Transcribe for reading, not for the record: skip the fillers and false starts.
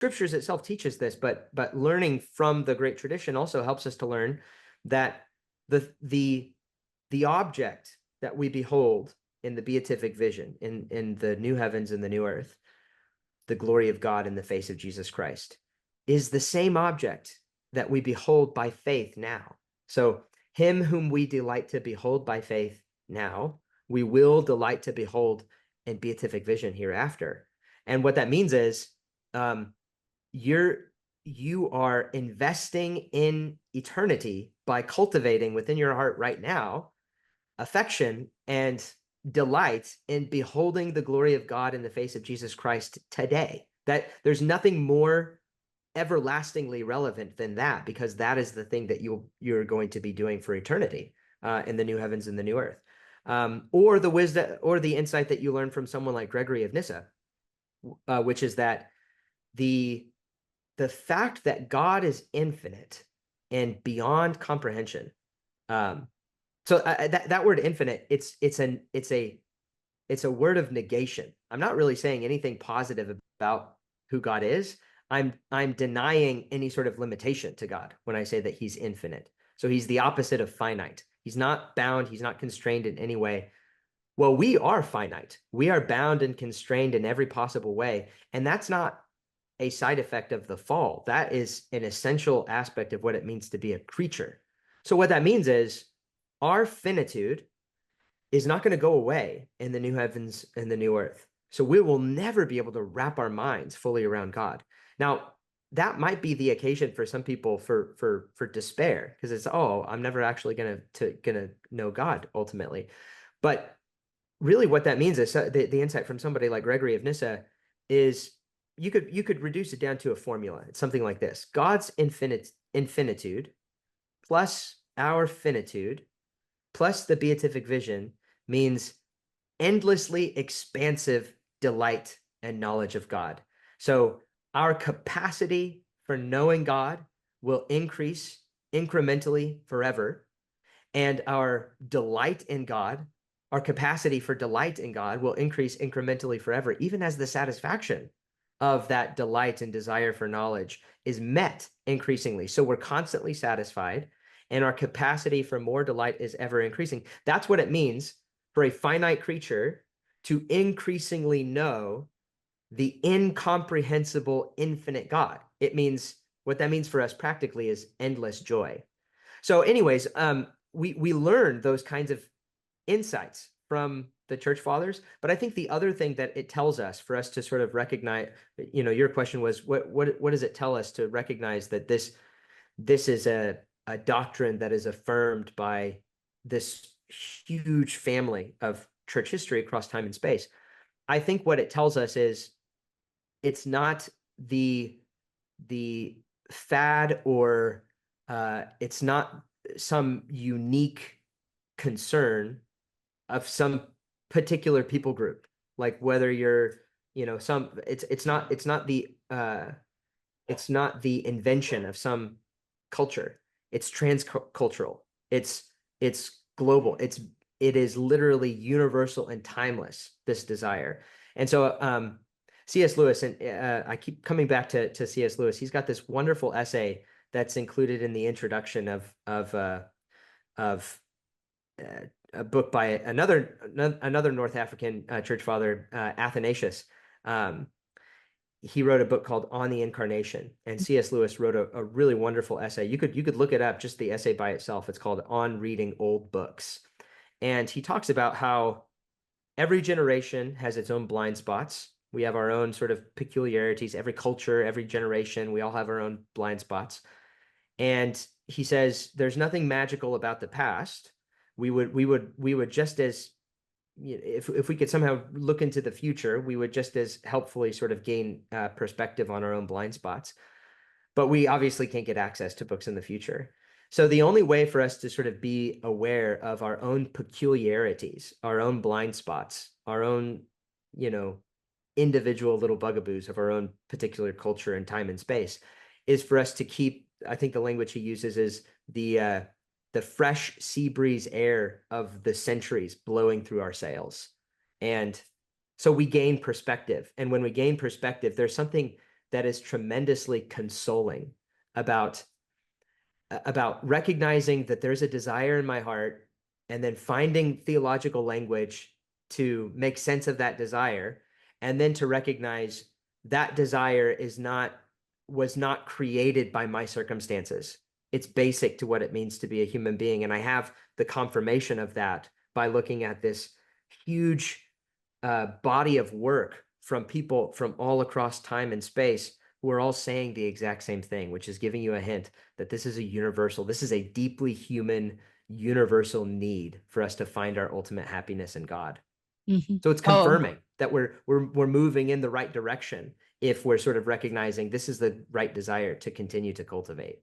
scriptures itself teaches this, but learning from the great tradition also helps us to learn that the object that we behold in the beatific vision, in the new heavens and the new earth, the glory of God in the face of Jesus Christ, is the same object that we behold by faith now. So him whom we delight to behold by faith now, we will delight to behold in beatific vision hereafter. And what that means is um, you are investing in eternity by cultivating within your heart right now affection and delight in beholding the glory of God in the face of Jesus Christ today. That there's nothing more everlastingly relevant than that, because that is the thing that you're going to be doing for eternity in the new heavens and the new earth. Or the wisdom or the insight that you learn from someone like Gregory of Nyssa, which is that the fact that God is infinite and beyond comprehension. So that word infinite, it's a word of negation. I'm not really saying anything positive about who God is. I'm denying any sort of limitation to God when I say that he's infinite. So he's the opposite of finite. He's not bound, he's not constrained in any way. Well, we are finite. We are bound and constrained in every possible way. And that's not a side effect of the fall. That is an essential aspect of what it means to be a creature. So what that means is our finitude is not going to go away in the new heavens and the new earth. So we will never be able to wrap our minds fully around God. Now, that might be the occasion for some people for despair, because it's, oh, I'm never actually gonna know God ultimately. But really what that means is the insight from somebody like Gregory of Nyssa is you could reduce it down to a formula. It's something like this: God's infinitude plus our finitude plus the beatific vision means endlessly expansive delight and knowledge of God. So our capacity for knowing God will increase incrementally forever, and our delight in God, our capacity for delight in God will increase incrementally forever, even as the satisfaction of that delight and desire for knowledge is met increasingly. So we're constantly satisfied, and our capacity for more delight is ever increasing. That's what it means for a finite creature to increasingly know the incomprehensible, infinite God. It means, what that means for us practically is endless joy. So anyways, we learn those kinds of insights from the church fathers. But I think the other thing that it tells us, for us to sort of recognize, your question was, what does it tell us to recognize that this is a doctrine that is affirmed by this huge family of church history across time and space? I think what it tells us is it's not the fad, or it's not some unique concern of some particular people group, like whether you're, it's not the invention of some culture. It's transcultural. It's global. It is literally universal and timeless, this desire. And so C.S. Lewis, and I keep coming back to C.S. Lewis. He's got this wonderful essay that's included in the introduction of a book by another North African church father, Athanasius. He wrote a book called On the Incarnation, and C.S. Lewis wrote a really wonderful essay. You could look it up, just the essay by itself. It's called On Reading Old Books. And he talks about how every generation has its own blind spots. We have our own sort of peculiarities. Every culture, every generation, we all have our own blind spots. And he says there's nothing magical about the past. We would just as, if we could somehow look into the future, we would just as helpfully sort of gain perspective on our own blind spots. But we obviously can't get access to books in the future. So the only way for us to sort of be aware of our own peculiarities, our own blind spots, our own, individual little bugaboos of our own particular culture and time and space, is for us to keep, I think the language he uses is the fresh sea breeze air of the centuries blowing through our sails. And so we gain perspective. And when we gain perspective, there's something that is tremendously consoling about recognizing that there's a desire in my heart and then finding theological language to make sense of that desire, and then to recognize that desire was not created by my circumstances. It's basic to what it means to be a human being. And I have the confirmation of that by looking at this huge body of work from people from all across time and space who are all saying the exact same thing, which is giving you a hint that this is this is a deeply human, universal need for us to find our ultimate happiness in God. Mhm. So it's Oh, confirming that we're moving in the right direction if we're sort of recognizing this is the right desire to continue to cultivate.